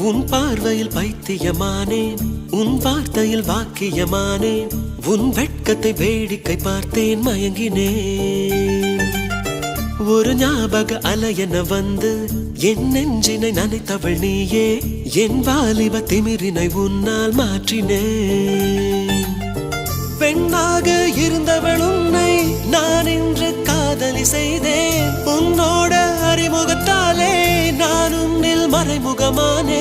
உன் பார்வையில் பைத்தியமானேன், உன் வார்த்தையில் வாக்கியமானேன், உன் வெட்கத்தை வேடிக்கை பார்த்தேன், மயங்கினேன். ஒரு ஞாபக அலையென வந்து என் நெஞ்சினை நனைத்தவள் நீயே, என் வாலிப திமிரினை உன்னால் மாற்றினேன். பெண்ணாக இருந்தவள் உன்னை நான் இன்று காதலி செய்தேன். உன்னோட அறிமுகத்தாலே நான் உன்னில் மறைமுகமானேன்.